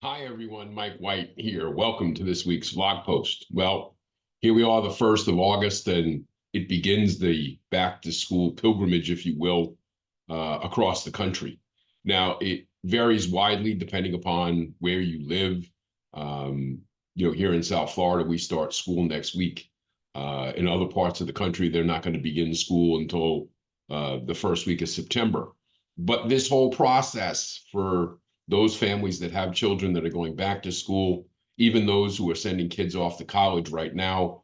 Hi, everyone. Mike White here. Welcome to this week's vlog post. Well, here we are, the 1st of August, and it begins the back to school pilgrimage, if you will, across the country. Now, it varies widely depending upon where you live. Here in South Florida, we start school next week. In other parts of the country, they're not going to begin school until the first week of September. But this whole process for those families that have children that are going back to school, even those who are sending kids off to college right now,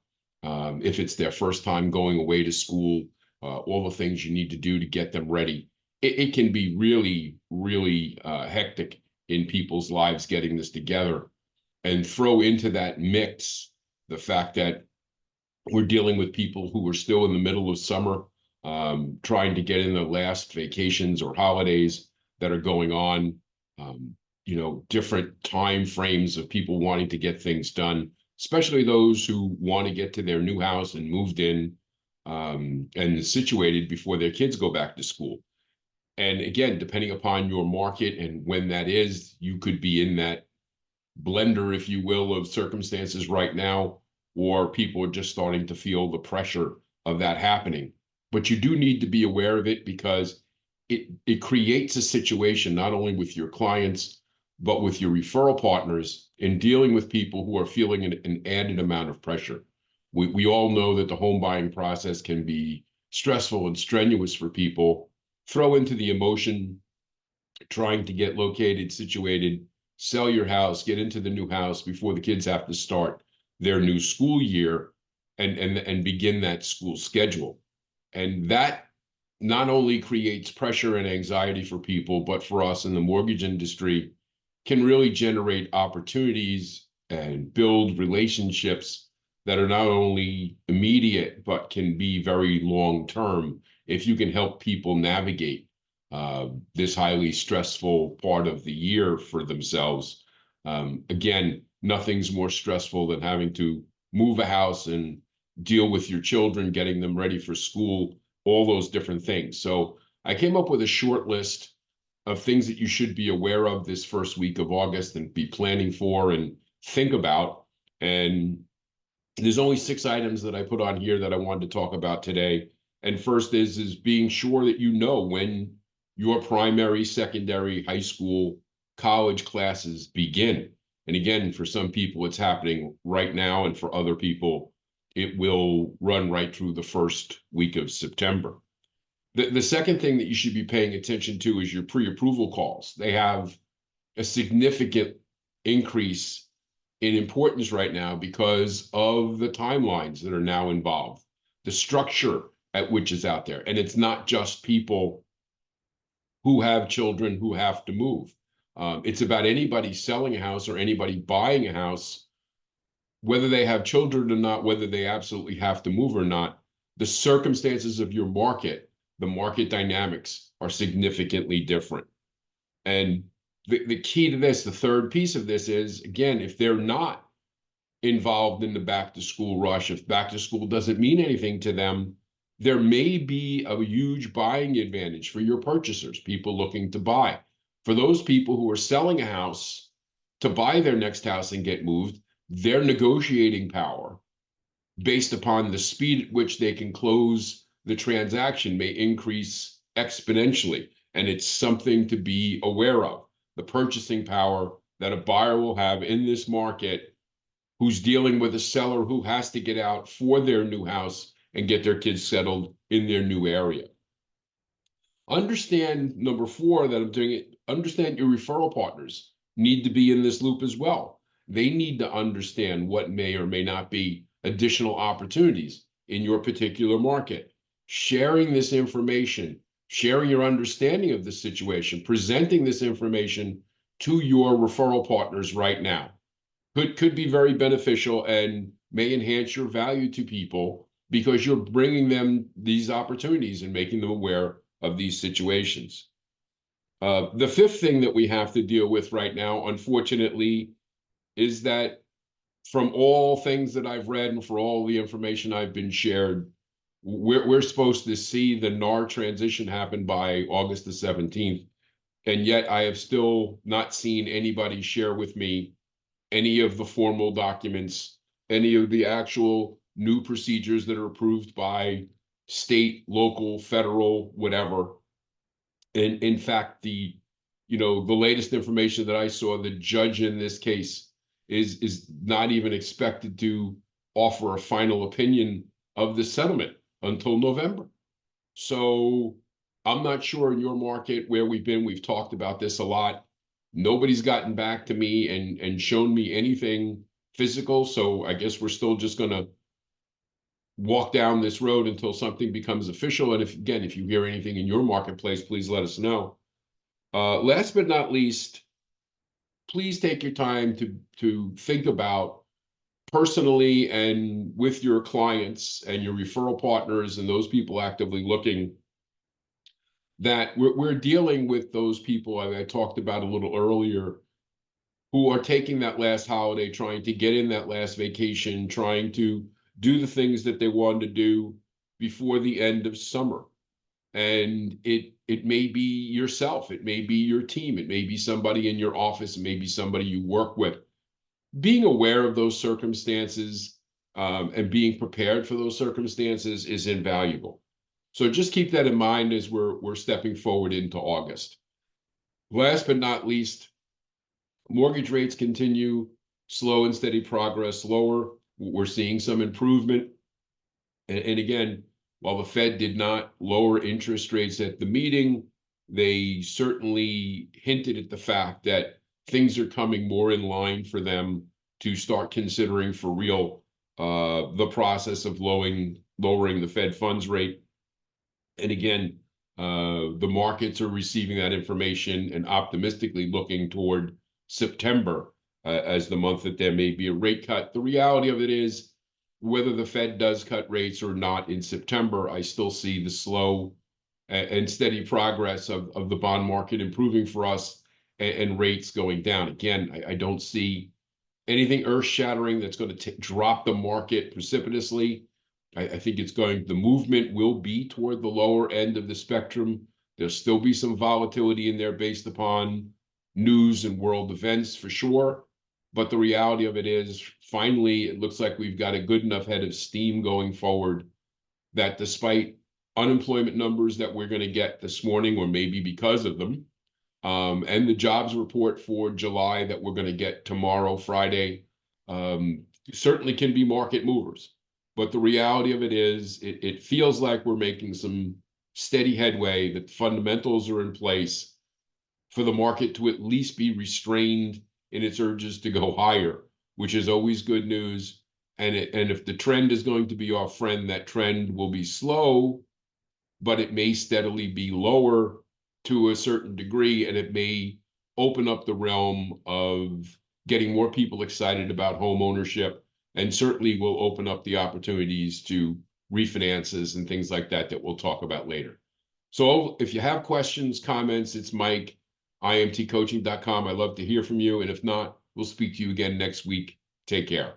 if it's their first time going away to school, all the things you need to do to get them ready. It can be really, really hectic in people's lives getting this together. And throw into that mix the fact that we're dealing with people who are still in the middle of summer, trying to get in the last vacations or holidays that are going on. Different time frames of people wanting to get things done, especially those who want to get to their new house and moved in and situated before their kids go back to school. And again, depending upon your market and when that is, you could be in that blender, if you will, of circumstances right now, or people are just starting to feel the pressure of that happening. But you do need to be aware of it because it creates a situation not only with your clients, but with your referral partners in dealing with people who are feeling an added amount of pressure. We all know that the home buying process can be stressful and strenuous for people. Throw into the emotion, trying to get located, situated, sell your house, get into the new house before the kids have to start their new school year and begin that school schedule. And that not only creates pressure and anxiety for people, but for us in the mortgage industry, can really generate opportunities and build relationships that are not only immediate, but can be very long-term if you can help people navigate this highly stressful part of the year for themselves. Again, nothing's more stressful than having to move a house and deal with your children, getting them ready for school, all those different things. So I came up with a short list of things that you should be aware of this first week of August and be planning for and think about. And there's only 6 items that I put on here that I wanted to talk about today. And first is being sure that you know when your primary, secondary, high school, college classes begin. And again, for some people, it's happening right now. And for other people, it will run right through the first week of September. The second thing that you should be paying attention to is your pre-approval calls. They have a significant increase in importance right now because of the timelines that are now involved, the structure at which is out there. And it's not just people who have children who have to move. It's about anybody selling a house or anybody buying a house, whether they have children or not, whether they absolutely have to move or not. The circumstances of your market, the market dynamics are significantly different. And the key to this, the third piece of this is, again, if they're not involved in the back to school rush, if back to school doesn't mean anything to them, there may be a huge buying advantage for your purchasers, people looking to buy. For those people who are selling a house to buy their next house and get moved, their negotiating power based upon the speed at which they can close the transaction may increase exponentially. And it's something to be aware of. The purchasing power that a buyer will have in this market who's dealing with a seller who has to get out for their new house and get their kids settled in their new area. Understand, number 4, that I'm doing it, understand your referral partners need to be in this loop as well. They need to understand what may or may not be additional opportunities in your particular market. Sharing this information, sharing your understanding of the situation, presenting this information to your referral partners right now could be very beneficial and may enhance your value to people because you're bringing them these opportunities and making them aware of these situations. The 5th thing that we have to deal with right now, unfortunately, is that from all things that I've read and for all the information I've been shared, we're supposed to see the NAR transition happen by August the 17th. And yet I have still not seen anybody share with me any of the formal documents, any of the actual new procedures that are approved by state, local, federal, whatever. And in fact, the latest information that I saw, the judge in this case is not even expected to offer a final opinion of the settlement until November. So I'm not sure in your market where we've talked about this a lot. Nobody's gotten back to me and shown me anything physical. So I guess we're still just gonna walk down this road until something becomes official. And if you hear anything in your marketplace, please let us know. Last but not least, please take your time to think about personally and with your clients and your referral partners and those people actively looking, that we're dealing with those people I talked about a little earlier, who are taking that last holiday, trying to get in that last vacation, trying to do the things that they wanted to do before the end of summer. And it may be yourself, it may be your team, it may be somebody in your office, it may be somebody you work with. Being aware of those circumstances, and being prepared for those circumstances is invaluable. So just keep that in mind as we're stepping forward into August. Last but not least, mortgage rates continue slow and steady progress lower. We're seeing some improvement. And again, while the Fed did not lower interest rates at the meeting, they certainly hinted at the fact that things are coming more in line for them to start considering for real the process of lowering the Fed funds rate. And again, the markets are receiving that information and optimistically looking toward September as the month that there may be a rate cut. The reality of it is, whether the Fed does cut rates or not in September, I still see the slow and steady progress of the bond market improving for us and rates going down. Again, I don't see anything earth-shattering that's going to drop the market precipitously. I think the movement will be toward the lower end of the spectrum. There'll still be some volatility in there based upon news and world events for sure. But the reality of it is, finally, it looks like we've got a good enough head of steam going forward that despite unemployment numbers that we're going to get this morning, or maybe because of them, and the jobs report for July that we're going to get tomorrow, Friday, certainly can be market movers. But the reality of it is, it feels like we're making some steady headway, that fundamentals are in place for the market to at least be restrained in its urges to go higher, which is always good news. And if the trend is going to be our friend, that trend will be slow, but it may steadily be lower to a certain degree, and it may open up the realm of getting more people excited about home ownership, and certainly will open up the opportunities to refinances and things like that we'll talk about later. So if you have questions, comments, it's Mike, imtcoaching.com. I love to hear from you. And if not, we'll speak to you again next week. Take care.